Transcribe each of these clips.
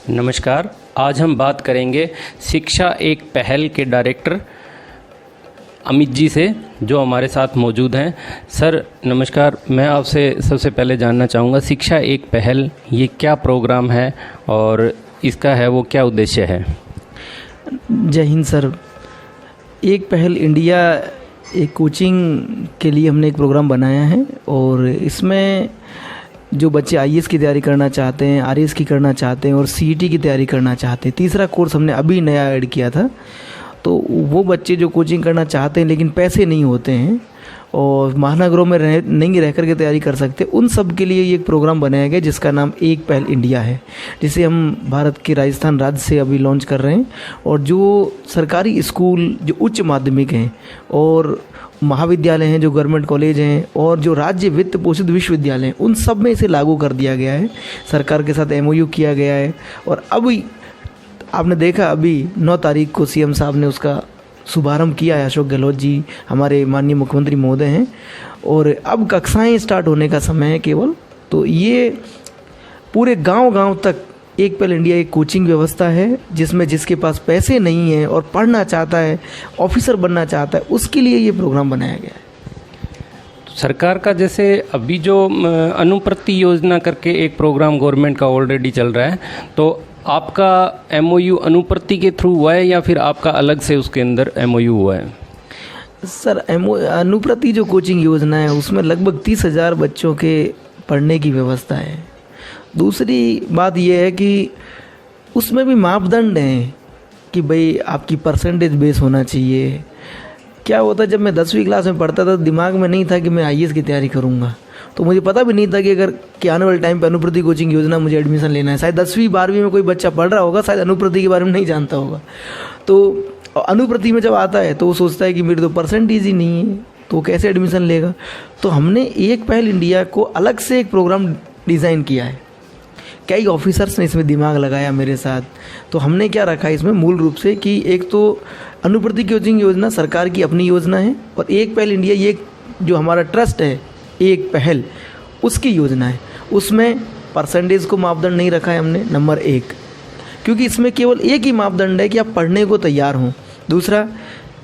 नमस्कार। आज हम बात करेंगे शिक्षा एक पहल के डायरेक्टर अमित जी से, जो हमारे साथ मौजूद हैं। सर नमस्कार। मैं आपसे सबसे पहले जानना चाहूँगा, शिक्षा एक पहल ये क्या प्रोग्राम है और इसका है वो क्या उद्देश्य है? जय हिंद सर। एक पहल इंडिया एक कोचिंग के लिए हमने एक प्रोग्राम बनाया है और इसमें जो बच्चे आईएएस की तैयारी करना चाहते हैं, आरएएस की करना चाहते हैं और सीईटी की तैयारी करना चाहते हैं, तीसरा कोर्स हमने अभी नया ऐड किया था। तो वो बच्चे जो कोचिंग करना चाहते हैं लेकिन पैसे नहीं होते हैं और महानगरों में नहीं रह कर के तैयारी कर सकते, उन सब के लिए ये एक प्रोग्राम बनाया गया जिसका नाम एक पहल इंडिया है, जिसे हम भारत के राजस्थान राज्य से अभी लॉन्च कर रहे हैं। और जो सरकारी स्कूल, जो उच्च माध्यमिक हैं और महाविद्यालय हैं, जो गवर्नमेंट कॉलेज हैं और जो राज्य वित्त पोषित विश्वविद्यालय हैं, उन सब में इसे लागू कर दिया गया है। सरकार के साथ एमओयू किया गया है और अभी आपने देखा अभी 9 तारीख को सीएम साहब ने उसका शुभारंभ किया है। अशोक गहलोत जी हमारे माननीय मुख्यमंत्री महोदय हैं और अब कक्षाएं स्टार्ट होने का समय है केवल। तो ये पूरे गांव-गांव तक एक पहल इंडिया एक कोचिंग व्यवस्था है जिसमें जिसके पास पैसे नहीं है और पढ़ना चाहता है, ऑफिसर बनना चाहता है, उसके लिए ये प्रोग्राम बनाया गया है। सरकार का जैसे अभी जो अनुप्रति योजना करके एक प्रोग्राम गवर्नमेंट का ऑलरेडी चल रहा है, तो आपका एमओयू अनुप्रति के थ्रू हुआ है या फिर आपका अलग से उसके अंदर एमओयू हुआ है? सर अनुप्रति जो कोचिंग योजना है उसमें लगभग 30,000 बच्चों के पढ़ने की व्यवस्था है। दूसरी बात यह है कि उसमें भी मापदंड हैं कि भाई आपकी परसेंटेज बेस होना चाहिए। क्या होता है, जब मैं 10वीं क्लास में पढ़ता था दिमाग में नहीं था कि मैं आईएएस की तैयारी करूंगा, तो मुझे पता भी नहीं था कि अगर कि आने वाले टाइम पे अनुप्रति कोचिंग योजना मुझे एडमिशन लेना है। शायद 10वीं 12वीं में कोई बच्चा पढ़ रहा होगा, शायद अनुप्रति के बारे में नहीं जानता होगा। तो अनुप्रति में जब आता है तो वो सोचता है कि मेरी तो परसेंटेज ही नहीं है, तो कैसे एडमिशन लेगा। तो हमने एक पहल इंडिया को अलग से एक प्रोग्राम डिज़ाइन किया है। कई ऑफिसर्स ने इसमें दिमाग लगाया मेरे साथ। तो हमने क्या रखा है इसमें मूल रूप से कि एक तो अनुप्रति कोचिंग योजना सरकार की अपनी योजना है और एक पहल इंडिया ये जो हमारा ट्रस्ट है एक पहल, उसकी योजना है। उसमें परसेंटेज को मापदंड नहीं रखा है हमने, नंबर 1, क्योंकि इसमें केवल एक ही मापदंड है कि आप पढ़ने को तैयार हों। दूसरा,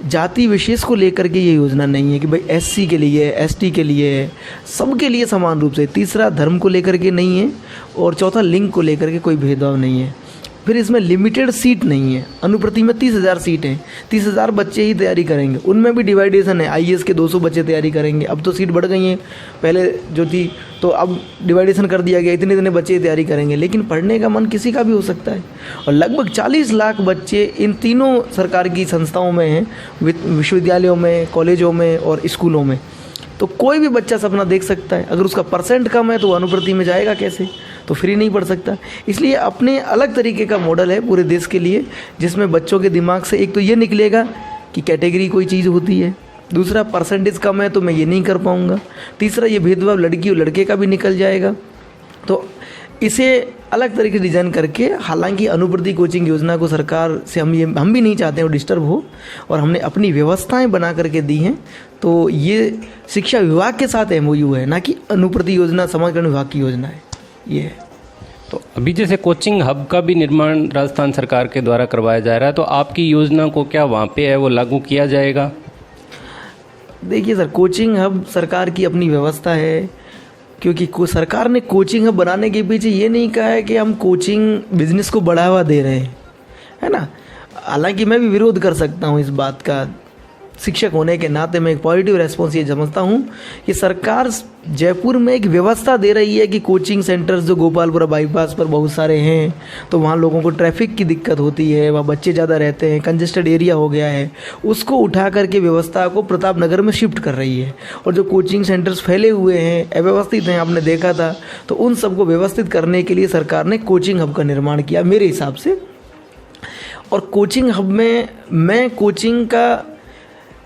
जाति विशेष को लेकर के ये योजना नहीं है कि भाई एससी के लिए, एसटी के लिए, सबके लिए समान रूप से। तीसरा, धर्म को लेकर के नहीं है और चौथा, लिंग को लेकर के कोई भेदभाव नहीं है। फिर इसमें लिमिटेड सीट नहीं है। अनुप्रति में 30,000 सीट हैं, 30,000 बच्चे ही तैयारी करेंगे। उनमें भी डिवाइडेशन है, आईएएस के 200 बच्चे तैयारी करेंगे। अब तो सीट बढ़ गई हैं, पहले जो थी तो अब डिवाइडेशन कर दिया गया, इतने इतने बच्चे तैयारी करेंगे। लेकिन पढ़ने का मन किसी का भी हो सकता है और लगभग 40 लाख बच्चे इन तीनों सरकार की संस्थाओं में हैं, विश्वविद्यालयों में, कॉलेजों में और स्कूलों में। तो कोई भी बच्चा सपना देख सकता है। अगर उसका परसेंट कम है तो वो अनुप्रति में जाएगा कैसे, तो फ्री नहीं पढ़ सकता। इसलिए अपने अलग तरीके का मॉडल है पूरे देश के लिए, जिसमें बच्चों के दिमाग से एक तो ये निकलेगा कि कैटेगरी कोई चीज़ होती है। दूसरा, परसेंटेज कम है तो मैं ये नहीं कर पाऊँगा। तीसरा, ये भेदभाव लड़की और लड़के का भी निकल जाएगा। तो इसे अलग तरीके से डिज़ाइन करके, हालांकि अनुप्रति कोचिंग योजना को सरकार से हम भी नहीं चाहते हैं वो डिस्टर्ब हो और हमने अपनी व्यवस्थाएं बना करके दी हैं। तो ये शिक्षा विभाग के साथ एमओयू है, ना कि अनुप्रति योजना समाज कल्याण विभाग की योजना है ये है। तो अभी जैसे कोचिंग हब का भी निर्माण राजस्थान सरकार के द्वारा करवाया जा रहा है, तो आपकी योजना को क्या वहाँ पे है वो लागू किया जाएगा? देखिए सर, कोचिंग हब सरकार की अपनी व्यवस्था है, क्योंकि सरकार ने कोचिंग हब बनाने के पीछे ये नहीं कहा है कि हम कोचिंग बिजनेस को बढ़ावा दे रहे हैं, है ना। हालांकि मैं भी विरोध कर सकता हूँ इस बात का, शिक्षक होने के नाते मैं एक पॉजिटिव रेस्पॉन्स ये समझता हूँ कि सरकार जयपुर में एक व्यवस्था दे रही है कि कोचिंग सेंटर्स जो गोपालपुरा बाईपास पर बहुत सारे हैं, तो वहाँ लोगों को ट्रैफिक की दिक्कत होती है, वहाँ बच्चे ज़्यादा रहते हैं, कंजेस्टेड एरिया हो गया है, उसको उठा करके व्यवस्था को प्रताप नगर में शिफ्ट कर रही है। और जो कोचिंग सेंटर्स फैले हुए हैं, अव्यवस्थित हैं, आपने देखा था, तो उन सबको व्यवस्थित करने के लिए सरकार ने कोचिंग हब का निर्माण किया मेरे हिसाब से। और कोचिंग हब में मैं कोचिंग का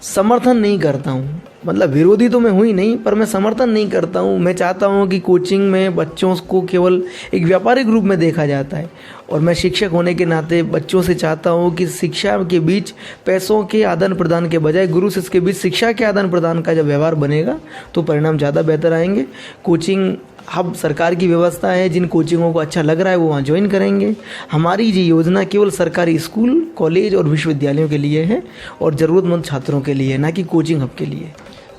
समर्थन नहीं करता हूँ, मतलब विरोधी तो मैं हुई नहीं, पर मैं समर्थन नहीं करता हूँ। मैं चाहता हूँ कि कोचिंग में बच्चों को केवल एक व्यापारिक रूप में देखा जाता है और मैं शिक्षक होने के नाते बच्चों से चाहता हूँ कि शिक्षा के बीच पैसों के आदान प्रदान के बजाय गुरु शिष्य के बीच शिक्षा के आदान प्रदान का जब व्यवहार बनेगा तो परिणाम ज़्यादा बेहतर आएंगे। कोचिंग हब सरकार की व्यवस्था है, जिन कोचिंगों को अच्छा लग रहा है वो वहाँ ज्वाइन करेंगे। हमारी ये योजना केवल सरकारी स्कूल, कॉलेज और विश्वविद्यालयों के लिए है और ज़रूरतमंद छात्रों के लिए, ना कि कोचिंग हब के लिए।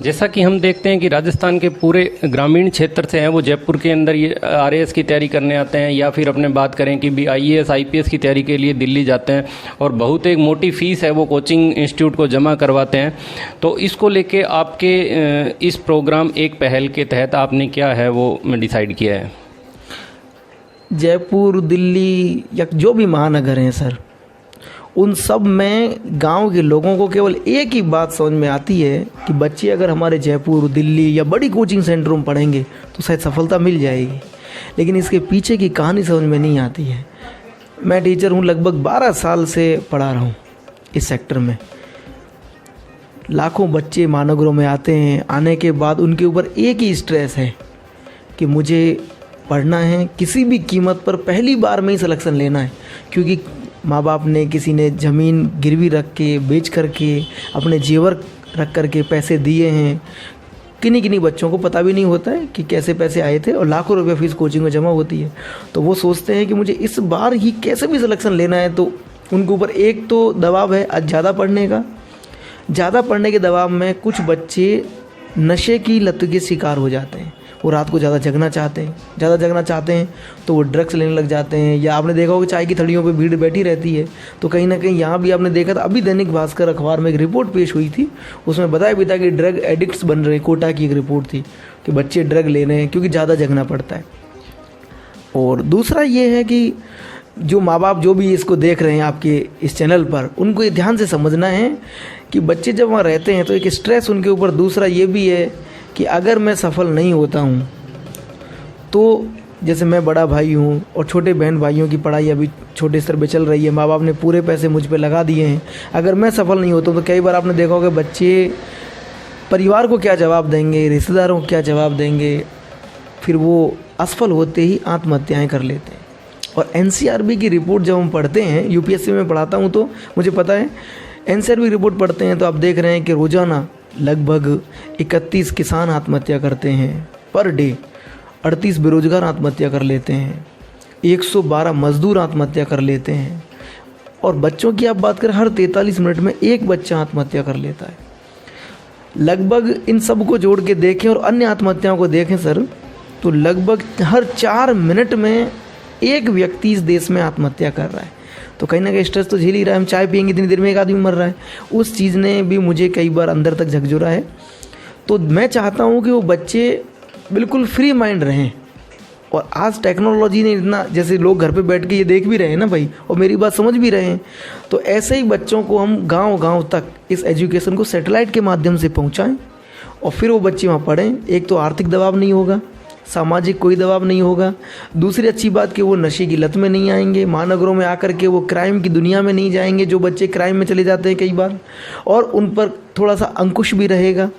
जैसा कि हम देखते हैं कि राजस्थान के पूरे ग्रामीण क्षेत्र से हैं वो जयपुर के अंदर ये आरएएस की तैयारी करने आते हैं, या फिर अपने बात करें कि भी आईएएस आईपीएस की तैयारी के लिए दिल्ली जाते हैं और बहुत एक मोटी फीस है वो कोचिंग इंस्टीट्यूट को जमा करवाते हैं। तो इसको लेके आपके इस प्रोग्राम एक पहल के तहत आपने क्या है वो डिसाइड किया है? जयपुर, दिल्ली या जो भी महानगर हैं सर, उन सब में गांव के लोगों को केवल एक ही बात समझ में आती है कि बच्चे अगर हमारे जयपुर, दिल्ली या बड़ी कोचिंग सेंटरों में पढ़ेंगे तो शायद सफलता मिल जाएगी, लेकिन इसके पीछे की कहानी समझ में नहीं आती है। मैं टीचर हूँ, लगभग 12 साल से पढ़ा रहा हूँ इस सेक्टर में। लाखों बच्चे महानगरों में आते हैं, आने के बाद उनके ऊपर एक ही स्ट्रेस है कि मुझे पढ़ना है, किसी भी कीमत पर पहली बार में ही सिलेक्शन लेना है, क्योंकि माँ बाप ने, किसी ने ज़मीन गिरवी रख के, बेच करके, अपने जेवर रख करके पैसे दिए हैं। किन्हीं बच्चों को पता भी नहीं होता है कि कैसे पैसे आए थे और लाखों रुपए फीस कोचिंग में जमा होती है। तो वो सोचते हैं कि मुझे इस बार ही कैसे भी सिलेक्शन लेना है। तो उनके ऊपर एक तो दबाव है आज ज़्यादा पढ़ने का। ज़्यादा पढ़ने के दबाव में कुछ बच्चे नशे की लत के शिकार हो जाते हैं। वो रात को ज़्यादा जगना चाहते हैं तो वो ड्रग्स लेने लग जाते हैं। या आपने देखा होगा चाय की थड़ियों पे भीड़ बैठी रहती है, तो कहीं ना कहीं यहाँ भी आपने देखा था। अभी दैनिक भास्कर अखबार में एक रिपोर्ट पेश हुई थी, उसमें बताया भी था कि ड्रग एडिक्ट्स बन रहे हैं। कोटा की एक रिपोर्ट थी कि बच्चे ड्रग ले रहे हैं क्योंकि ज़्यादा जगना पड़ता है। और दूसरा ये है कि जो माँ बाप जो भी इसको देख रहे हैं आपके इस चैनल पर, उनको ये ध्यान से समझना है कि बच्चे जब वहाँ रहते हैं तो एक स्ट्रेस उनके ऊपर दूसरा ये भी है कि अगर मैं सफल नहीं होता हूँ तो जैसे मैं बड़ा भाई हूँ और छोटे बहन भाइयों की पढ़ाई अभी छोटे स्तर पे चल रही है, माँ बाप ने पूरे पैसे मुझ पे लगा दिए हैं। अगर मैं सफल नहीं होता हूँ तो कई बार आपने देखा होगा बच्चे परिवार को क्या जवाब देंगे, रिश्तेदारों को क्या जवाब देंगे, फिर वो असफल होते ही आत्महत्याएँ कर लेते हैं। और एनसीआरबी की रिपोर्ट जब हम पढ़ते हैं, यूपीएससी में पढ़ाता हूँ तो मुझे पता है, एनसीआरबी रिपोर्ट पढ़ते हैं तो आप देख रहे हैं कि रोज़ाना लगभग 31 किसान आत्महत्या करते हैं पर डे, 38 बेरोजगार आत्महत्या कर लेते हैं, 112 मजदूर आत्महत्या कर लेते हैं। और बच्चों की आप बात करें, हर 43 मिनट में एक बच्चा आत्महत्या कर लेता है। लगभग इन सब को जोड़ के देखें और अन्य आत्महत्याओं को देखें सर, तो लगभग हर 4 मिनट में एक व्यक्ति इस देश में आत्महत्या कर रहा है। तो कहीं ना कहीं स्ट्रेस तो झेल ही रहा है। हम चाय पियेंगे इतनी देर में एक आदमी मर रहा है। उस चीज़ ने भी मुझे कई बार अंदर तक झकझोरा है। तो मैं चाहता हूँ कि वो बच्चे बिल्कुल फ्री माइंड रहें। और आज टेक्नोलॉजी ने इतना, जैसे लोग घर पे बैठ के ये देख भी रहे हैं ना भाई, और मेरी बात समझ भी रहे हैं, तो ऐसे ही बच्चों को हम गाँव तक इस एजुकेशन को सैटेलाइट के माध्यम से पहुँचाएँ और फिर वो बच्चे वहाँ पढ़ें। एक तो आर्थिक दबाव नहीं होगा, सामाजिक कोई दबाव नहीं होगा। दूसरी अच्छी बात कि वो नशे की लत में नहीं आएंगे, महानगरों में आकर के वो क्राइम की दुनिया में नहीं जाएंगे, जो बच्चे क्राइम में चले जाते हैं कई बार, और उन पर थोड़ा सा अंकुश भी रहेगा।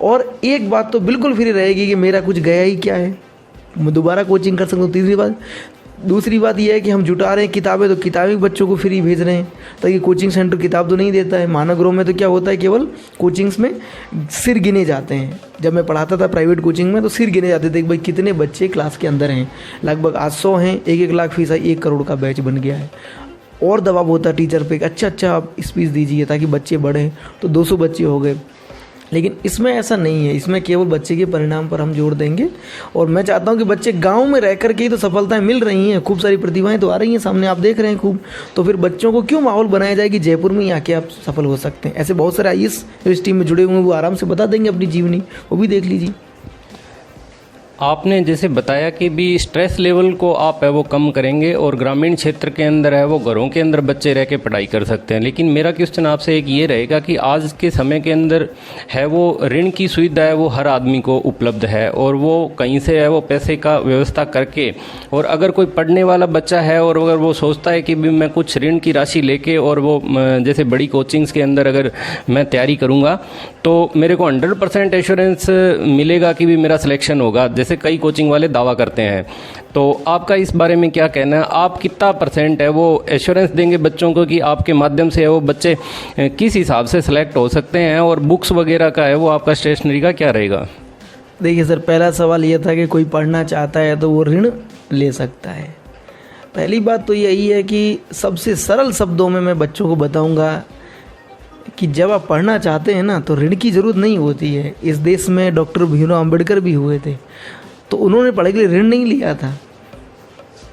और एक बात तो बिल्कुल फ्री रहेगी कि मेरा कुछ गया ही क्या है, मैं दोबारा कोचिंग कर सकता हूँ। दूसरी बात यह है कि हम जुटा रहे हैं किताबें, तो किताबें बच्चों को फ्री भेज रहे हैं, ताकि कोचिंग सेंटर किताब तो नहीं देता है। महानगरों में तो क्या होता है, केवल कोचिंग्स में सिर गिने जाते हैं। जब मैं पढ़ाता था प्राइवेट कोचिंग में तो सिर गिने जाते थे कि भाई कितने बच्चे क्लास के अंदर हैं। लगभग आज 100 हैं, 1-1 लाख फीस है, 1 करोड़ का बैच बन गया है। और दबाव होता है टीचर पे कि अच्छा आप स्पीच दीजिए ताकि बच्चे बढ़ें, तो 200 बच्चे हो गए। लेकिन इसमें ऐसा नहीं है, इसमें केवल बच्चे के परिणाम पर हम जोर देंगे। और मैं चाहता हूं कि बच्चे गांव में रह कर के ही तो सफलताएं मिल रही हैं, खूब सारी प्रतिभाएं तो आ रही हैं सामने, आप देख रहे हैं खूब। तो फिर बच्चों को क्यों माहौल बनाया जाए कि जयपुर में ही आके आप सफल हो सकते हैं। ऐसे बहुत सारे आईएएस जो इस टीम में जुड़े हुए हैं वो आराम से बता देंगे अपनी जीवनी, वो भी देख लीजिए। आपने जैसे बताया कि भी स्ट्रेस लेवल को आप है वो कम करेंगे और ग्रामीण क्षेत्र के अंदर है वो घरों के अंदर बच्चे रह के पढ़ाई कर सकते हैं। लेकिन मेरा क्वेश्चन आपसे एक ये रहेगा कि आज के समय के अंदर है वो ऋण की सुविधा है वो हर आदमी को उपलब्ध है, और वो कहीं से है वो पैसे का व्यवस्था करके, और अगर कोई पढ़ने वाला बच्चा है और अगर वो सोचता है कि भी मैं कुछ ऋण की राशि लेके और वो जैसे बड़ी कोचिंग्स के अंदर अगर मैं तैयारी करूँगा तो मेरे को 100% एश्योरेंस मिलेगा कि भी मेरा सिलेक्शन होगा। जैसे कई कोचिंग वाले दावा करते हैं। तो आपका इस बारे में क्या कहना है? आप कितना % है वो एश्योरेंस देंगे बच्चों को कि आपके माध्यम से वो बच्चे किस हिसाब से सेलेक्ट हो सकते हैं, और बुक्स वगैरह का है वो आपका स्टेशनरी का क्या रहेगा? देखिए सर, पहला सवाल ये था कि कोई पढ़ना चाहता है तो वो ऋण ले सकता है। पहली बात तो यही है कि सबसे सरल शब्दों में मैं बच्चों को बताऊंगा कि जब आप पढ़ना चाहते हैं ना तो ऋण की ज़रूरत नहीं होती है। इस देश में डॉक्टर भीमराव अंबेडकर भी हुए थे, तो उन्होंने पढ़ाई के लिए ऋण नहीं लिया था,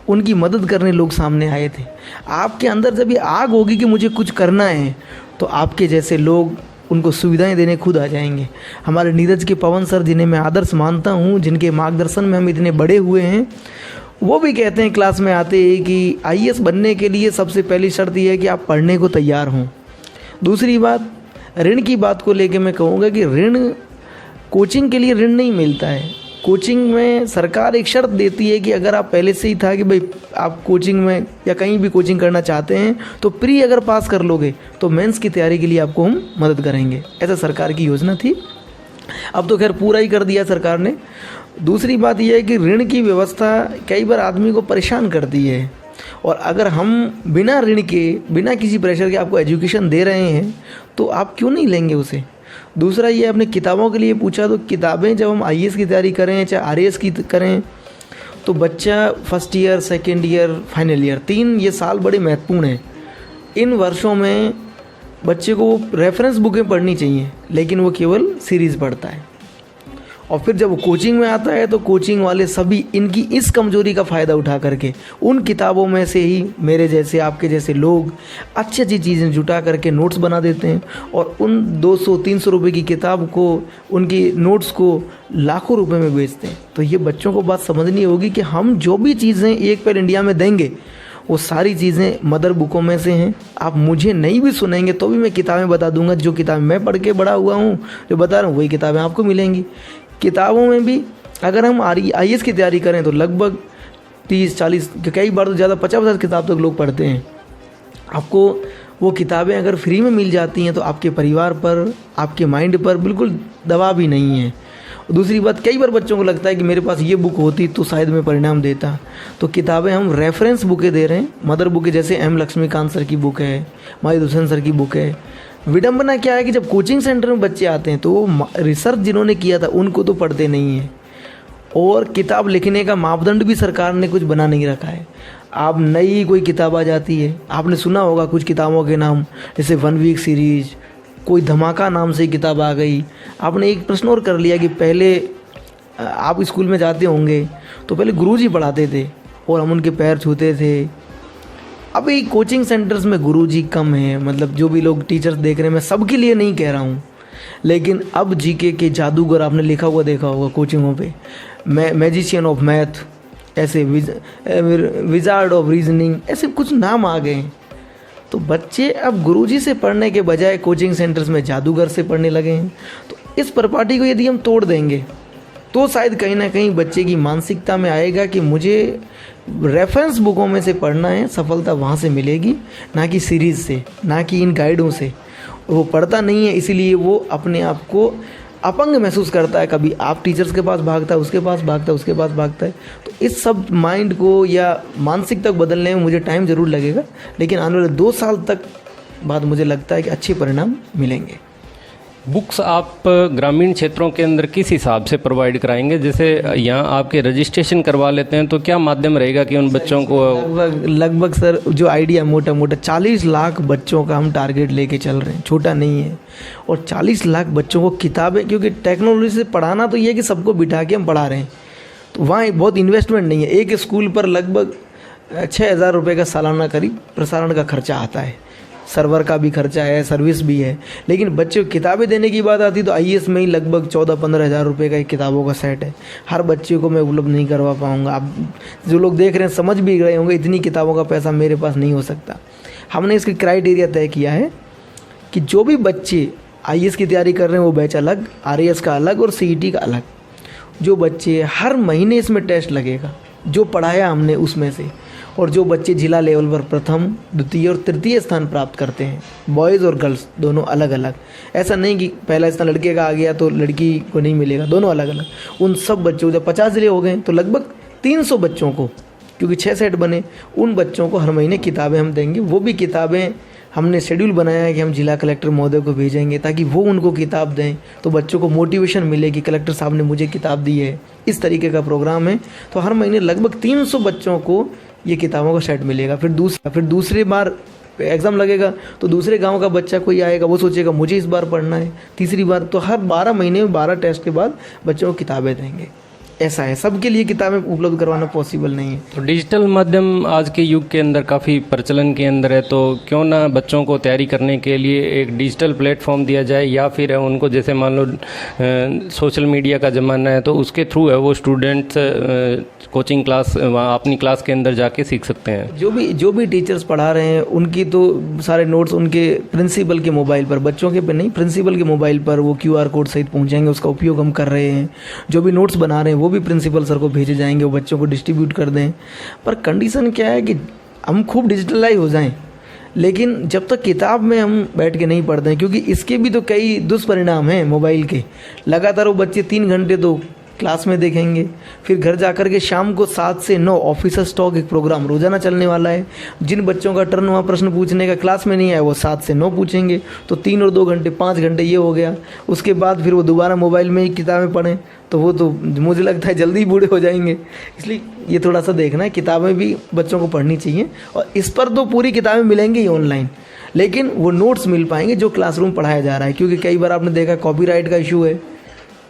उनकी मदद करने लोग सामने आए थे। आपके अंदर जब ये आग होगी कि मुझे कुछ करना है, तो आपके जैसे लोग उनको सुविधाएं देने खुद आ जाएंगे। हमारे नीरज के पवन सर, जिन्हें मैं आदर्श मानता हूँ, जिनके मार्गदर्शन में हम इतने बड़े हुए हैं, वो भी कहते हैं क्लास में आते ही कि IAS बनने के लिए सबसे पहली शर्त यह है कि आप पढ़ने को तैयार हों। दूसरी बात, ऋण की बात को लेके मैं कहूँगा कि ऋण, कोचिंग के लिए ऋण नहीं मिलता है। कोचिंग में सरकार एक शर्त देती है कि अगर आप पहले से ही था कि भाई आप कोचिंग में या कहीं भी कोचिंग करना चाहते हैं तो प्री अगर पास कर लोगे तो मेंस की तैयारी के लिए आपको हम मदद करेंगे, ऐसा सरकार की योजना थी। अब तो खैर पूरा ही कर दिया सरकार ने। दूसरी बात यह है कि ऋण की व्यवस्था कई बार आदमी को परेशान करती है, और अगर हम बिना ऋण के, बिना किसी प्रेशर के आपको एजुकेशन दे रहे हैं तो आप क्यों नहीं लेंगे उसे। दूसरा ये, आपने किताबों के लिए पूछा, तो किताबें जब हम IAS की तैयारी करें चाहे RAS की करें, तो बच्चा first year, second year, final year, 3 ये साल बड़े महत्वपूर्ण हैं। इन वर्षों में बच्चे को रेफरेंस बुकें पढ़नी चाहिए, लेकिन वो केवल सीरीज़ पढ़ता है। और फिर जब वो कोचिंग में आता है तो कोचिंग वाले सभी इनकी इस कमजोरी का फ़ायदा उठा करके उन किताबों में से ही मेरे जैसे, आपके जैसे लोग अच्छी अच्छी चीज़ें जुटा करके नोट्स बना देते हैं, और उन 200-300 रुपये की किताब को, उनकी नोट्स को लाखों रुपए में बेचते हैं। तो ये बच्चों को बात समझनी होगी कि हम जो भी चीज़ें एक पैर इंडिया में देंगे वो सारी चीज़ें मदर बुकों में से हैं। आप मुझे नहीं भी सुनेंगे तो भी मैं किताबें बता दूंगा, जो किताबें मैं पढ़ के बड़ा हुआ हूँ, जो बता रहा हूँ वही किताबें आपको मिलेंगी। किताबों में भी अगर हम IAS की तैयारी करें तो लगभग 30-40, कई बार तो ज़्यादा 50-50 किताब तक लोग पढ़ते हैं। आपको वो किताबें अगर फ्री में मिल जाती हैं तो आपके परिवार पर, आपके माइंड पर बिल्कुल दबाव भी नहीं है। दूसरी बात, कई बार बच्चों को लगता है कि मेरे पास ये बुक होती तो शायद मैं परिणाम देता। तो किताबें हम रेफरेंस बुकें दे रहे हैं, मदर बुकें, जैसे M लक्ष्मीकांत सर की बुक है, माहिद हुसैन सर की बुक है। विडंबना क्या है कि जब कोचिंग सेंटर में बच्चे आते हैं तो वो रिसर्च जिन्होंने किया था उनको तो पढ़ते नहीं हैं, और किताब लिखने का मापदंड भी सरकार ने कुछ बना नहीं रखा है। आप नई कोई किताब आ जाती है, आपने सुना होगा कुछ किताबों के नाम, जैसे 1 वीक सीरीज, कोई धमाका नाम से किताब आ गई। आपने एक प्रश्न और कर लिया कि पहले आप स्कूल में जाते होंगे तो पहले गुरुजी पढ़ाते थे और हम उनके पैर छूते थे। अभी कोचिंग सेंटर्स में गुरुजी कम है, मतलब जो भी लोग टीचर्स देख रहे हैं, मैं सबके लिए नहीं कह रहा हूँ, लेकिन अब GK के जादूगर आपने लिखा हुआ देखा होगा कोचिंगों पे, मैजिशियन ऑफ मैथ, ऐसे विजार्ड ऑफ रीजनिंग, ऐसे कुछ नाम आ गए हैं। तो बच्चे अब गुरुजी से पढ़ने के बजाय कोचिंग सेंटर्स में जादूगर से पढ़ने लगे हैं। तो इस प्रॉपर्टी को यदि हम तोड़ देंगे तो शायद कहीं ना कहीं बच्चे की मानसिकता में आएगा कि मुझे रेफरेंस बुकों में से पढ़ना है, सफलता वहाँ से मिलेगी, ना कि सीरीज़ से, ना कि इन गाइडों से। वो पढ़ता नहीं है, इसीलिए वो अपने आप को अपंग महसूस करता है। कभी आप टीचर्स के पास भागता है, उसके पास भागता है, उसके पास भागता है। तो इस सब माइंड को या मानसिकता को बदलने में मुझे टाइम ज़रूर लगेगा, लेकिन आने वाले 2 साल तक बाद मुझे लगता है कि अच्छे परिणाम मिलेंगे। बुक्स आप ग्रामीण क्षेत्रों के अंदर किस हिसाब से प्रोवाइड कराएंगे? जैसे यहाँ आपके रजिस्ट्रेशन करवा लेते हैं तो क्या माध्यम रहेगा कि उन बच्चों को लगभग सर जो आइडिया मोटा मोटा 40 लाख बच्चों का हम टारगेट लेके चल रहे हैं, छोटा नहीं है। और 40 लाख बच्चों को किताबें, क्योंकि टेक्नोलॉजी से पढ़ाना तो ये है कि सबको बिठा के हम पढ़ा रहे हैं, तो वहाँ बहुत इन्वेस्टमेंट नहीं है। एक स्कूल पर लगभग 6,000 रुपये का सालाना करीब प्रसारण का खर्चा आता है, सर्वर का भी खर्चा है, सर्विस भी है। लेकिन बच्चे को किताबें देने की बात आती तो IAS में ही लगभग 14-15 हज़ार रुपये का एक किताबों का सेट है। हर बच्चे को मैं उपलब्ध नहीं करवा पाऊँगा। आप जो लोग देख रहे हैं समझ भी रहे होंगे, इतनी किताबों का पैसा मेरे पास नहीं हो सकता। हमने इसकी क्राइटेरिया तय किया है कि जो भी बच्चे IAS की तैयारी कर रहे हैं वो बैच अलग, RAS का अलग और CET का अलग। जो बच्चे, हर महीने इसमें टेस्ट लगेगा, जो पढ़ाया हमने उसमें से, और जो बच्चे जिला लेवल पर प्रथम, द्वितीय और तृतीय स्थान प्राप्त करते हैं, बॉयज़ और गर्ल्स दोनों अलग अलग, ऐसा नहीं कि पहला स्थान लड़के का आ गया तो लड़की को नहीं मिलेगा, दोनों अलग अलग। उन सब बच्चों, जब 50 जिले हो गए तो लगभग 300 बच्चों को, क्योंकि 6 सेट बने, उन बच्चों को हर महीने किताबें हम देंगे। वो भी किताबें हमने शेड्यूल बनाया है कि हम जिला कलेक्टर महोदय को भेजेंगे ताकि वो उनको किताब दें, तो बच्चों को मोटिवेशन मिले कि कलेक्टर साहब ने मुझे किताब दी है। इस तरीके का प्रोग्राम है। तो हर महीने लगभग 300 बच्चों को ये किताबों का सेट मिलेगा। फिर दूसरी बार एग्ज़ाम लगेगा तो दूसरे गांव का बच्चा कोई आएगा, वो सोचेगा मुझे इस बार पढ़ना है, तीसरी बार। तो हर 12 महीने में 12 टेस्ट के बाद बच्चों को किताबें देंगे। ऐसा है, सबके लिए किताबें उपलब्ध करवाना पॉसिबल नहीं है। तो डिजिटल माध्यम आज के युग के अंदर काफ़ी प्रचलन के अंदर है, तो क्यों ना बच्चों को तैयारी करने के लिए एक डिजिटल प्लेटफॉर्म दिया जाए, या फिर उनको जैसे मान लो सोशल मीडिया का ज़माना है तो उसके थ्रू है वो स्टूडेंट्स कोचिंग क्लास वहाँ अपनी क्लास के अंदर जाके सीख सकते हैं। जो भी टीचर्स पढ़ा रहे हैं उनकी तो सारे नोट्स उनके प्रिंसिपल के मोबाइल पर, बच्चों के पे नहीं, प्रिंसिपल के मोबाइल पर वो QR कोड सहित पहुंचेंगे। उसका उपयोग हम कर रहे हैं। जो भी नोट्स बना रहे हैं वो भी प्रिंसिपल सर को भेजे जाएंगे, वो बच्चों को डिस्ट्रीब्यूट कर दें। पर कंडीशन क्या है कि हम खूब डिजिटलाइज हो जाएं, लेकिन जब तक किताब में हम बैठ के नहीं पढ़ते हैं, क्योंकि इसके भी तो कई दुष्परिणाम हैं मोबाइल के। लगातार वो बच्चे 3 घंटे तो क्लास में देखेंगे, फिर घर जाकर के शाम को 7 से 9 ऑफिसर स्टॉक एक प्रोग्राम रोजाना चलने वाला है। जिन बच्चों का टर्न हुआ प्रश्न पूछने का क्लास में नहीं आया, वो 7 से 9 पूछेंगे, तो 3 और 2 घंटे 5 घंटे ये हो गया। उसके बाद फिर वो दोबारा मोबाइल में ही किताबें पढ़ें, तो वो तो मुझे लगता है जल्दी ही बूढ़े हो जाएंगे। इसलिए ये थोड़ा सा देखना है, किताबें भी बच्चों को पढ़नी चाहिए। और इस पर तो पूरी किताबें मिलेंगी ही ऑनलाइन, लेकिन वो नोट्स मिल पाएंगे जो क्लासरूम पढ़ाया जा रहा है। क्योंकि कई बार आपने देखा कॉपीराइट का इशू है,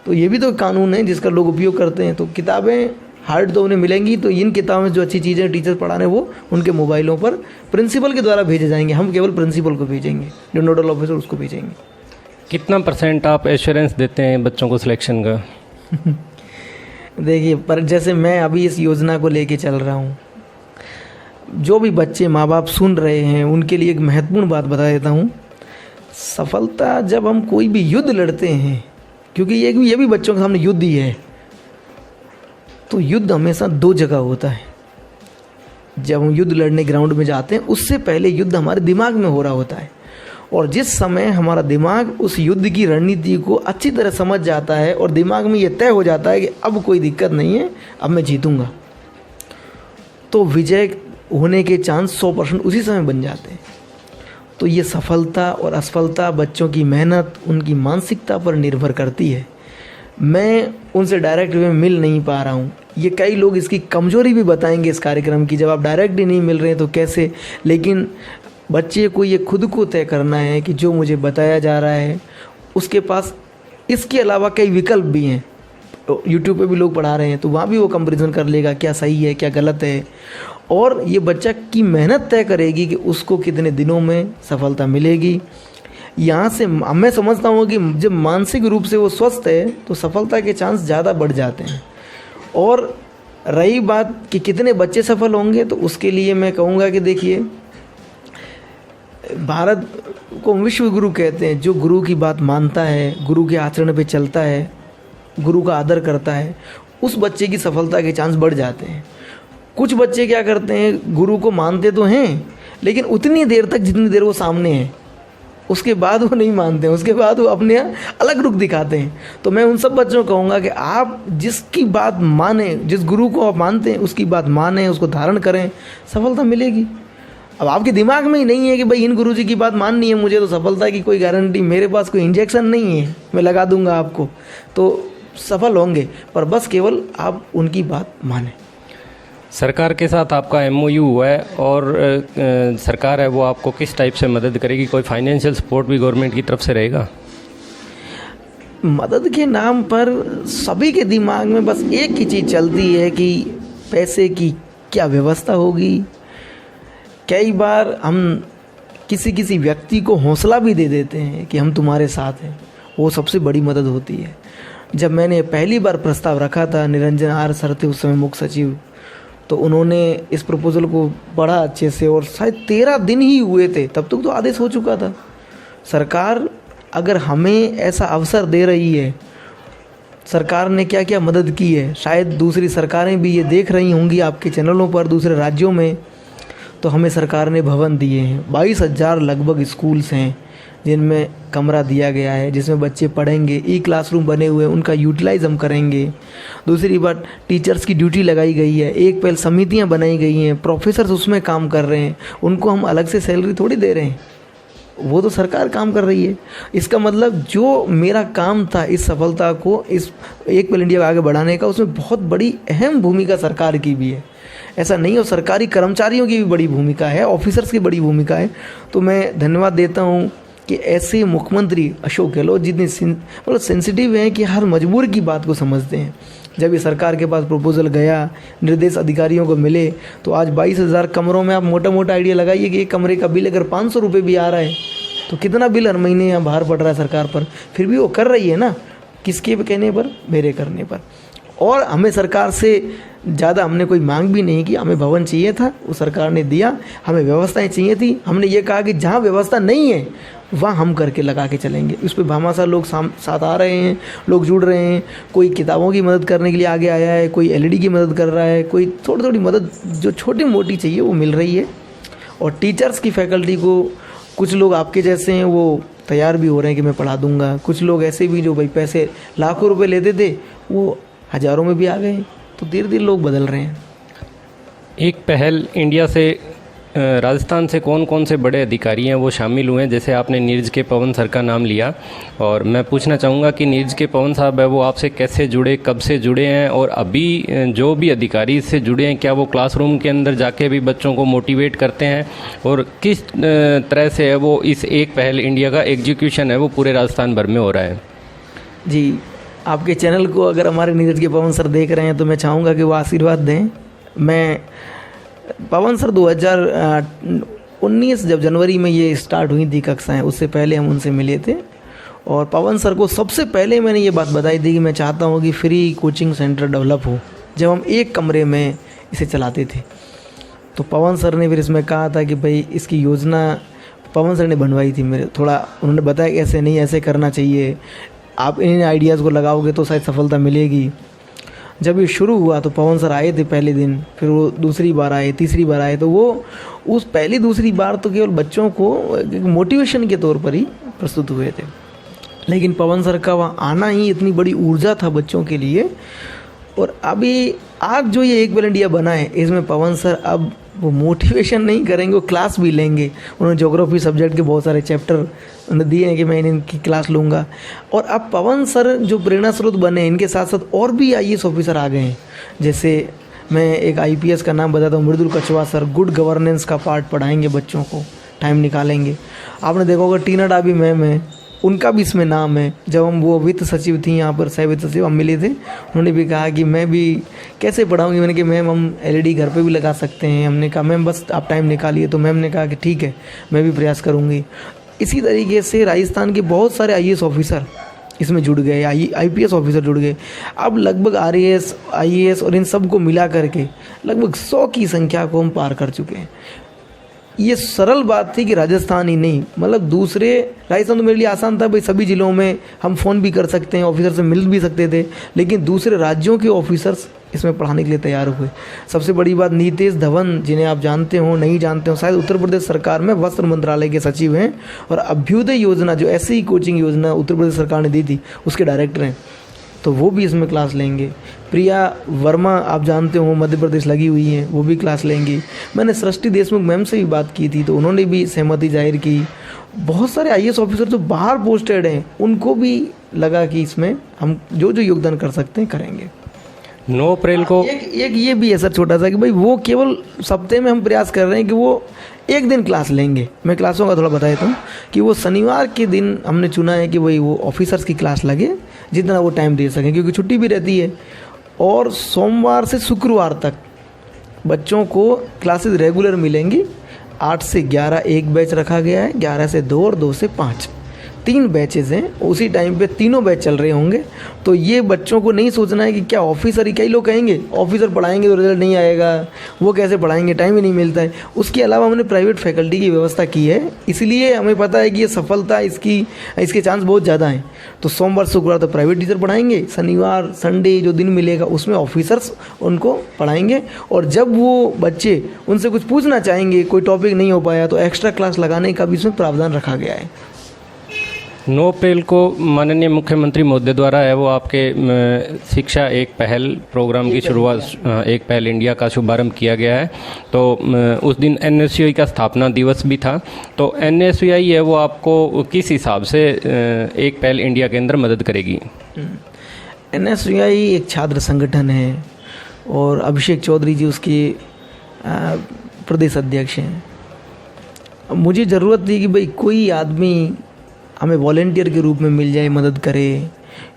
तो ये भी तो कानून है जिसका लोग उपयोग करते हैं। तो किताबें हार्ड तो उन्हें मिलेंगी, तो इन किताबों में जो अच्छी चीज़ें टीचर पढ़ा रहे हैं वो उनके मोबाइलों पर प्रिंसिपल के द्वारा भेजे जाएंगे। हम केवल प्रिंसिपल को भेजेंगे, जो नोडल ऑफिसर उसको भेजेंगे। कितना % आप एश्योरेंस देते हैं बच्चों को सिलेक्शन का? देखिए, पर जैसे मैं अभी इस योजना को लेके चल रहा हूँ, जो भी बच्चे माँ बाप सुन रहे हैं उनके लिए एक महत्वपूर्ण बात बता देता हूँ। सफलता जब हम कोई भी युद्ध लड़ते हैं, क्योंकि ये भी बच्चों के सामने युद्ध ही है, तो युद्ध हमेशा 2 जगह होता है। जब हम युद्ध लड़ने ग्राउंड में जाते हैं, उससे पहले युद्ध हमारे दिमाग में हो रहा होता है। और जिस समय हमारा दिमाग उस युद्ध की रणनीति को अच्छी तरह समझ जाता है और दिमाग में ये तय हो जाता है कि अब कोई दिक्कत नहीं है, अब मैं जीतूंगा, तो विजय होने के चांस 100% उसी समय बन जाते हैं। तो ये सफलता और असफलता बच्चों की मेहनत, उनकी मानसिकता पर निर्भर करती है। मैं उनसे डायरेक्ट वे में मिल नहीं पा रहा हूँ। ये कई लोग इसकी कमजोरी भी बताएंगे इस कार्यक्रम की, जब आप डायरेक्ट ही नहीं मिल रहे हैं तो कैसे। लेकिन बच्चे को ये खुद को तय करना है कि जो मुझे बताया जा रहा है उसके पास इसके अलावा कई विकल्प भी हैं। यूट्यूब पे भी लोग पढ़ा रहे हैं, तो वहाँ भी वो कंपैरिजन कर लेगा क्या सही है क्या गलत है। और ये बच्चा की मेहनत तय करेगी कि उसको कितने दिनों में सफलता मिलेगी। यहाँ से मैं समझता हूँ कि जब मानसिक रूप से वो स्वस्थ है तो सफलता के चांस ज़्यादा बढ़ जाते हैं। और रही बात कि कितने बच्चे सफल होंगे, तो उसके लिए मैं कहूँगा कि देखिए, भारत को विश्व गुरु कहते हैं। जो गुरु की बात मानता है, गुरु के आचरण पे चलता है, गुरु का आदर करता है, उस बच्चे की सफलता के चांस बढ़ जाते हैं। कुछ बच्चे क्या करते हैं, गुरु को मानते तो हैं लेकिन उतनी देर तक जितनी देर वो सामने है, उसके बाद वो नहीं मानते हैं, उसके बाद वो अपने अलग रुख दिखाते हैं। तो मैं उन सब बच्चों को कहूँगा कि आप जिसकी बात माने, जिस गुरु को आप मानते हैं उसकी बात माने, उसको धारण करें, सफलता मिलेगी। अब आपके दिमाग में ही नहीं है कि भाई इन गुरुजी की बात माननी है मुझे, तो सफलता की कोई गारंटी, मेरे पास कोई इंजेक्शन नहीं है मैं लगा दूंगा आपको, तो सफल होंगे। पर बस केवल आप उनकी बात माने। सरकार के साथ आपका MOU हुआ है, और सरकार है वो आपको किस टाइप से मदद करेगी? कोई फाइनेंशियल सपोर्ट भी गवर्नमेंट की तरफ से रहेगा? मदद के नाम पर सभी के दिमाग में बस एक ही चीज़ चलती है कि पैसे की क्या व्यवस्था होगी। कई बार हम किसी व्यक्ति को हौसला भी दे देते हैं कि हम तुम्हारे साथ हैं, वो सबसे बड़ी मदद होती है। जब मैंने पहली बार प्रस्ताव रखा था, निरंजन R सर थे उस समय मुख्य सचिव, तो उन्होंने इस प्रपोजल को पढ़ा अच्छे से, और शायद 13 दिन ही हुए थे तब तक तो आदेश हो चुका था। सरकार अगर हमें ऐसा अवसर दे रही है, सरकार ने क्या क्या मदद की है, शायद दूसरी सरकारें भी ये देख रही होंगी आपके चैनलों पर, दूसरे राज्यों में, तो हमें सरकार ने भवन दिए हैं। 22,000 लगभग स्कूल्स हैं जिनमें कमरा दिया गया है, जिसमें बच्चे पढ़ेंगे। ई क्लासरूम बने हुए हैं, उनका यूटिलाइज हम करेंगे। दूसरी बात, टीचर्स की ड्यूटी लगाई गई है, एक पहल समितियां बनाई गई हैं, प्रोफेसर्स उसमें काम कर रहे हैं, उनको हम अलग से सैलरी थोड़ी दे रहे हैं, वो तो सरकार काम कर रही है। इसका मतलब जो मेरा काम था इस सफलता को, इस एक पहल इंडिया को आगे बढ़ाने का, उसमें बहुत बड़ी अहम भूमिका सरकार की भी है। ऐसा नहीं हो, सरकारी कर्मचारियों की भी बड़ी भूमिका है, ऑफिसर्स की बड़ी भूमिका है। तो मैं धन्यवाद देता हूँ कि ऐसे मुख्यमंत्री अशोक गहलोत जितने मतलब सेंसिटिव हैं कि हर मजबूर की बात को समझते हैं। जब ये सरकार के पास प्रपोजल गया, निर्देश अधिकारियों को मिले, तो आज 22,000 कमरों में आप मोटा मोटा आइडिया लगाइए कि एक कमरे का बिल अगर 500 रुपये भी आ रहा है तो कितना बिल हर महीने यहाँ बाहर पड़ रहा है सरकार पर। फिर भी वो कर रही है ना, किसके कहने पर? मेरे करने पर। और हमें सरकार से ज़्यादा हमने कोई मांग भी नहीं की। हमें भवन चाहिए था, वो सरकार ने दिया। हमें व्यवस्थाएं चाहिए थी, हमने ये कहा कि जहाँ व्यवस्था नहीं है वहाँ हम करके लगा के चलेंगे। उस पर भामाशाह लोग साथ आ रहे हैं, लोग जुड़ रहे हैं। कोई किताबों की मदद करने के लिए आगे आया है, कोई एलईडी की मदद कर रहा है, कोई थोड़ी थोड़ी मदद जो छोटी मोटी चाहिए वो मिल रही है। और टीचर्स की फैकल्टी को कुछ लोग आपके जैसे हैं, वो तैयार भी हो रहे हैं कि मैं पढ़ा दूंगा। कुछ लोग ऐसे भी जो भाई पैसे लाखों रुपए लेते थे वो हज़ारों में भी आ गए। तो धीरे धीरे लोग बदल रहे हैं। एक पहल इंडिया से राजस्थान से कौन कौन से बड़े अधिकारी हैं वो शामिल हुए हैं? जैसे आपने नीरज के पवन सर का नाम लिया, और मैं पूछना चाहूँगा कि नीरज के पवन साहब है वो आपसे कैसे जुड़े, कब से जुड़े हैं, और अभी जो भी अधिकारी इससे जुड़े हैं क्या वो क्लासरूम के अंदर जाके भी बच्चों को मोटिवेट करते हैं, और किस तरह से है वो इस एक पहल इंडिया का एग्जीक्यूशन है वो पूरे राजस्थान भर में हो रहा है? जी, आपके चैनल को अगर हमारे नीरज के पवन सर देख रहे हैं तो मैं चाहूँगा कि वो आशीर्वाद दें। मैं पवन सर 2019 जब जनवरी में ये स्टार्ट हुई थी कक्षाएं, उससे पहले हम उनसे मिले थे। और पवन सर को सबसे पहले मैंने ये बात बताई थी कि मैं चाहता हूँ कि फ्री कोचिंग सेंटर डेवलप हो, जब हम एक कमरे में इसे चलाते थे। तो पवन सर ने फिर इसमें कहा था कि भाई इसकी योजना पवन सर ने बनवाई थी मेरे, थोड़ा उन्होंने बताया कि ऐसे नहीं, ऐसे करना चाहिए, आप इन आइडियाज़ को लगाओगे तो शायद सफलता मिलेगी। जब ये शुरू हुआ तो पवन सर आए थे पहले दिन, फिर वो दूसरी बार आए, तीसरी बार आए। तो वो उस पहली दूसरी बार तो केवल बच्चों को मोटिवेशन के तौर पर ही प्रस्तुत हुए थे, लेकिन पवन सर का वहाँ आना ही इतनी बड़ी ऊर्जा था बच्चों के लिए। और अभी आज जो ये एक पहल इंडिया बना है, इसमें पवन सर अब वो मोटिवेशन नहीं करेंगे, वो क्लास भी लेंगे। उन्होंने ज्योग्राफी सब्जेक्ट के बहुत सारे चैप्टर दिए हैं कि मैं इनकी क्लास लूँगा। और अब पवन सर जो प्रेरणा स्रोत बने, इनके साथ साथ और भी आईएएस ऑफिसर आ गए हैं। जैसे मैं एक आईपीएस का नाम बताता हूँ, मृदुल कछवा सर, गुड गवर्नेंस का पार्ट पढ़ाएंगे बच्चों को, टाइम निकालेंगे। आपने देखा होगा टीना डाबी मैम है, उनका भी इसमें नाम है। जब हम वो वित्त सचिव थी यहाँ पर, सह वित्त सचिव हम मिले थे, उन्होंने भी कहा कि मैं भी कैसे पढ़ाऊँगी। मैंने कहा मैम हम एलईडी घर पे भी लगा सकते हैं। हमने कहा मैम बस आप टाइम निकालिए। तो मैम ने कहा कि ठीक है, मैं भी प्रयास करूँगी। इसी तरीके से राजस्थान के बहुत सारे आईएएस ऑफिसर इसमें जुड़ गए, आईपीएस ऑफिसर जुड़ गए। अब लगभग आरएएस, आईएएस और इन सब को मिला करके लगभग 100 की संख्या को हम पार कर चुके हैं। ये सरल बात थी कि राजस्थान ही नहीं, मतलब दूसरे, राजस्थान तो मेरे लिए आसान था, भाई सभी ज़िलों में हम फ़ोन भी कर सकते हैं, ऑफिसर से मिल भी सकते थे, लेकिन दूसरे राज्यों के ऑफिसर्स इसमें पढ़ाने के लिए तैयार हुए। सबसे बड़ी बात, नीतेश धवन, जिन्हें आप जानते हो नहीं जानते हो, शायद उत्तर प्रदेश सरकार में वस्त्र मंत्रालय के सचिव हैं, और अभ्युदय योजना जो ऐसी ही कोचिंग योजना उत्तर प्रदेश सरकार ने दी थी उसके डायरेक्टर हैं। तो वो भी इसमें क्लास लेंगे। प्रिया वर्मा आप जानते हो मध्य प्रदेश लगी हुई हैं, वो भी क्लास लेंगी। मैंने सृष्टि देशमुख मैम से भी बात की थी तो उन्होंने भी सहमति जाहिर की। बहुत सारे आईएएस ऑफिसर जो बाहर पोस्टेड हैं उनको भी लगा कि इसमें हम जो जो योगदान कर सकते हैं करेंगे। 9 अप्रैल को एक ये भी है सर छोटा सा कि भाई वो केवल सप्ताह में हम प्रयास कर रहे हैं कि वो एक दिन क्लास लेंगे। मैं क्लासों का थोड़ा बता देता हूँ कि वो शनिवार के दिन हमने चुना है कि भाई वो ऑफिसर्स की क्लास लगे जितना वो टाइम दे सकें, क्योंकि छुट्टी भी रहती है। और सोमवार से शुक्रवार तक बच्चों को क्लासेस रेगुलर मिलेंगी। 8 से 11 एक बैच रखा गया है, 11 से 2 और 2 से 5। 3 बैचेज़ हैं, उसी टाइम पे तीनों बैच चल रहे होंगे। तो ये बच्चों को नहीं सोचना है कि क्या ऑफिसर ही, कई लोग कहेंगे ऑफिसर पढ़ाएंगे तो रिजल्ट नहीं आएगा, वो कैसे पढ़ाएंगे, टाइम ही नहीं मिलता है। उसके अलावा हमने प्राइवेट फैकल्टी की व्यवस्था की है, इसलिए हमें पता है कि ये सफलता इसके चांस बहुत ज़्यादा हैं। तो सोमवार शुक्रवार तो प्राइवेट टीचर पढ़ाएंगे, शनिवार संडे जो दिन मिलेगा उसमें ऑफिसर्स उनको पढ़ाएंगे। और जब वो बच्चे उनसे कुछ पूछना चाहेंगे, कोई टॉपिक नहीं हो पाया, तो एक्स्ट्रा क्लास लगाने का भी इसमें प्रावधान रखा गया है। 9 अप्रैल को माननीय मुख्यमंत्री महोदय द्वारा है वो आपके शिक्षा एक पहल प्रोग्राम की शुरुआत, एक पहल इंडिया का शुभारंभ किया गया है। तो उस दिन NSUI का स्थापना दिवस भी था। तो NSUI है वो आपको किस हिसाब से एक पहल इंडिया के अंदर मदद करेगी? NSUI एक छात्र संगठन है और अभिषेक चौधरी जी उसके प्रदेश अध्यक्ष हैं। मुझे ज़रूरत थी कि भाई कोई आदमी हमें वॉलेंटियर के रूप में मिल जाए, मदद करे,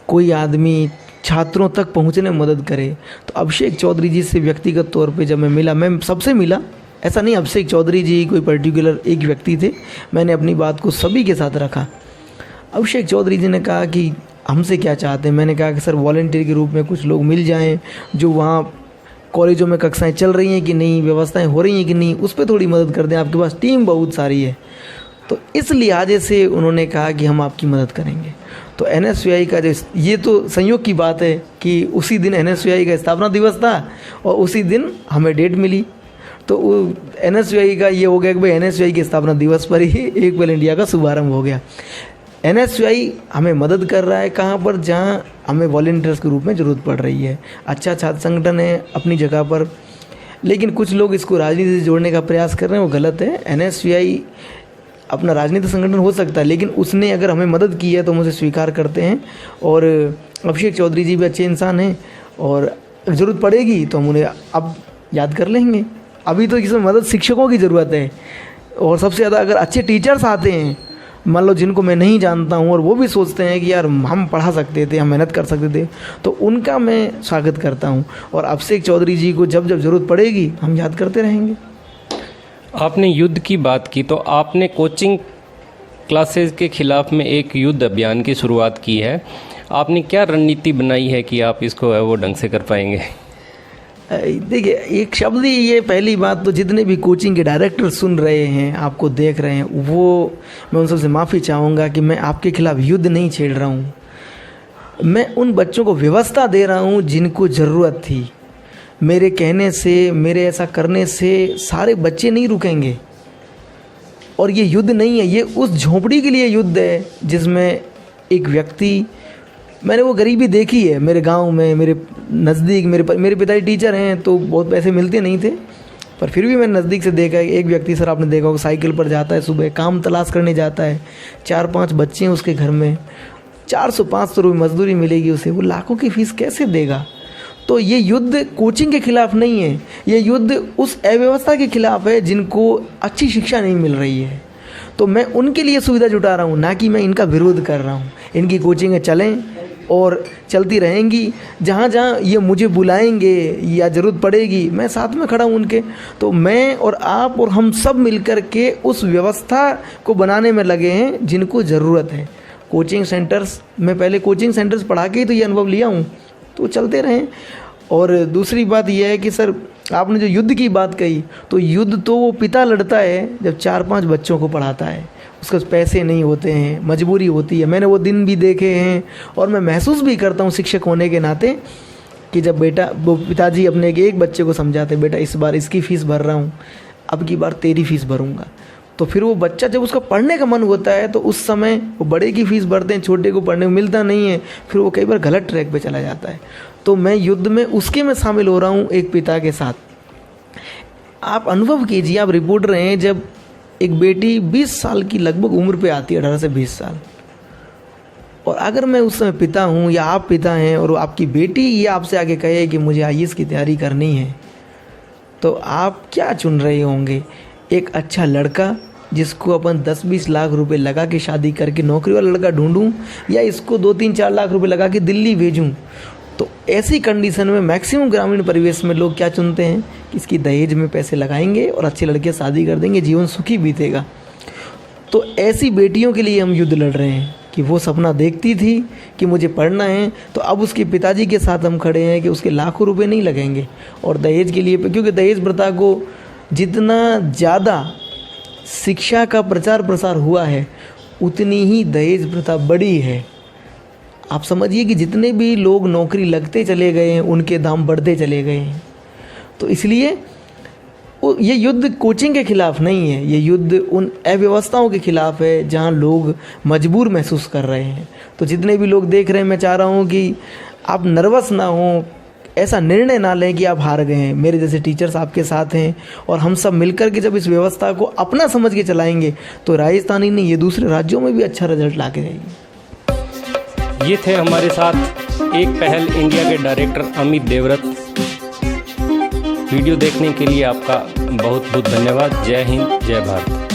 कोई आदमी छात्रों तक पहुंचने में मदद करे। तो अभिषेक चौधरी जी से व्यक्तिगत तौर पे जब मैं मिला, मैं सबसे मिला, ऐसा नहीं अभिषेक चौधरी जी कोई पर्टिकुलर एक व्यक्ति थे, मैंने अपनी बात को सभी के साथ रखा। अभिषेक चौधरी जी ने कहा कि हमसे क्या चाहते हैं। मैंने कहा कि सर वॉलेंटियर के रूप में कुछ लोग मिल जाएँ, जो वहाँ कॉलेजों में कक्षाएँ चल रही हैं कि नहीं, व्यवस्थाएँ हो रही हैं कि नहीं, उस पर थोड़ी मदद कर दें, आपके पास टीम बहुत सारी है। तो इस लिहाजे से उन्होंने कहा कि हम आपकी मदद करेंगे। तो NSUI का जो, ये तो संयोग की बात है कि उसी दिन NSUI का स्थापना दिवस था और उसी दिन हमें डेट मिली। तो NSUI का ये हो गया कि भाई NSUI के स्थापना दिवस पर ही एक पहल इंडिया का शुभारंभ हो गया। NSUI हमें मदद कर रहा है कहाँ पर, जहाँ हमें वॉलेंटियर्स के रूप में ज़रूरत पड़ रही है। अच्छा छात्र संगठन है अपनी जगह पर, लेकिन कुछ लोग इसको राजनीति से जोड़ने का प्रयास कर रहे हैं, वो गलत है। NSUI अपना राजनीतिक संगठन हो सकता है, लेकिन उसने अगर हमें मदद की है तो हम उसे स्वीकार करते हैं। और अभिषेक चौधरी जी भी अच्छे इंसान हैं और ज़रूरत पड़ेगी तो हम उन्हें अब याद कर लेंगे। अभी तो इसमें मदद शिक्षकों की ज़रूरत है, और सबसे ज़्यादा अगर अच्छे टीचर्स आते हैं, मान लो जिनको मैं नहीं जानता हूँ और वो भी सोचते हैं कि यार हम पढ़ा सकते थे, हम मेहनत कर सकते थे, तो उनका मैं स्वागत करता हूँ। और अभिषेक चौधरी जी को जब जब ज़रूरत पड़ेगी हम याद करते रहेंगे। आपने युद्ध की बात की, तो आपने कोचिंग क्लासेस के खिलाफ में एक युद्ध अभियान की शुरुआत की है। आपने क्या रणनीति बनाई है कि आप इसको है वो ढंग से कर पाएंगे? देखिए, एक शब्द ही ये, पहली बात तो जितने भी कोचिंग के डायरेक्टर सुन रहे हैं, आपको देख रहे हैं, वो मैं उन सबसे माफ़ी चाहूँगा कि मैं आपके खिलाफ युद्ध नहीं छेड़ रहा हूँ। मैं उन बच्चों को व्यवस्था दे रहा हूँ जिनको ज़रूरत थी। मेरे कहने से, मेरे ऐसा करने से सारे बच्चे नहीं रुकेंगे। और ये युद्ध नहीं है, ये उस झोंपड़ी के लिए युद्ध है जिसमें एक व्यक्ति, मैंने वो गरीबी देखी है मेरे गांव में, मेरे नज़दीक। मेरे पिताजी टीचर हैं तो बहुत पैसे मिलते नहीं थे, पर फिर भी मैंने नज़दीक से देखा है। एक व्यक्ति, सर आपने देखा होगा, साइकिल पर जाता है, सुबह काम तलाश करने जाता है, 4-5 बच्चे हैं उसके घर में, 400-500 रुपये मजदूरी मिलेगी उसे, वो लाखों की फीस कैसे देगा? तो ये युद्ध कोचिंग के खिलाफ नहीं है, ये युद्ध उस अव्यवस्था के खिलाफ है जिनको अच्छी शिक्षा नहीं मिल रही है। तो मैं उनके लिए सुविधा जुटा रहा हूँ, ना कि मैं इनका विरोध कर रहा हूँ। इनकी कोचिंगें चलें और चलती रहेंगी, जहाँ जहाँ ये मुझे बुलाएंगे या ज़रूरत पड़ेगी मैं साथ में खड़ा हूँ उनके। तो मैं और आप और हम सब मिलकर के उस व्यवस्था को बनाने में लगे हैं जिनको ज़रूरत है। कोचिंग सेंटर्स, मैं पहले कोचिंग सेंटर्स पढ़ा के ही तो ये अनुभव लिया हूँ, तो चलते रहें। और दूसरी बात यह है कि सर आपने जो युद्ध की बात कही, तो युद्ध तो वो पिता लड़ता है जब 4-5 बच्चों को पढ़ाता है, उसके पैसे नहीं होते हैं, मजबूरी होती है। मैंने वो दिन भी देखे हैं और मैं महसूस भी करता हूँ शिक्षक होने के नाते कि जब वो पिताजी अपने एक बच्चे को समझाते, बेटा इस बार इसकी फ़ीस भर रहा हूँ, अब की बार तेरी फीस भरूँगा। तो फिर वो बच्चा जब उसका पढ़ने का मन होता है तो उस समय वो बड़े की फ़ीस भरते हैं, छोटे को पढ़ने को मिलता नहीं है, फिर वो कई बार गलत ट्रैक पे चला जाता है। तो मैं युद्ध में उसके में शामिल हो रहा हूँ एक पिता के साथ। आप अनुभव कीजिए, आप रिपोर्टर हैं, जब एक बेटी 20 साल की लगभग उम्र पे आती है, 18 से 20 साल, और अगर मैं उस समय पिता हूँ या आप पिता हैं और आपकी बेटी ये आपसे आगे कहे कि मुझे IAS की तैयारी करनी है, तो आप क्या चुन रहे होंगे? एक अच्छा लड़का जिसको अपन 10-20 लाख रुपए लगा के शादी करके नौकरी वाला लड़का ढूंढूं, या इसको 2-3-4 लाख रुपए लगा के दिल्ली भेजूं? तो ऐसी कंडीशन में मैक्सिमम ग्रामीण परिवेश में लोग क्या चुनते हैं कि इसकी दहेज में पैसे लगाएंगे और अच्छे लड़के शादी कर देंगे, जीवन सुखी बीतेगा। तो ऐसी बेटियों के लिए हम युद्ध लड़ रहे हैं कि वो सपना देखती थी कि मुझे पढ़ना है, तो अब उसके पिताजी के साथ हम खड़े हैं कि उसके लाखों रुपए नहीं लगेंगे। और दहेज के लिए, क्योंकि दहेज प्रथा को जितना ज़्यादा शिक्षा का प्रचार प्रसार हुआ है उतनी ही दहेज प्रथा बढ़ी है। आप समझिए कि जितने भी लोग नौकरी लगते चले गए हैं उनके दाम बढ़ते चले गए हैं। तो इसलिए ये युद्ध कोचिंग के खिलाफ नहीं है, ये युद्ध उन अव्यवस्थाओं के खिलाफ है जहां लोग मजबूर महसूस कर रहे हैं। तो जितने भी लोग देख रहे हैं, मैं चाह रहा हूं कि आप नर्वस ना हो, ऐसा निर्णय ना लें कि आप हार गए हैं। मेरे जैसे टीचर्स आपके साथ हैं और हम सब मिलकर के जब इस व्यवस्था को अपना समझ के चलाएंगे तो राजस्थान ही नहीं, ये दूसरे राज्यों में भी अच्छा रिजल्ट ला के जाएगी। ये थे हमारे साथ एक पहल इंडिया के डायरेक्टर अमित देवव्रत। वीडियो देखने के लिए आपका बहुत बहुत धन्यवाद। जय हिंद, जय भारत।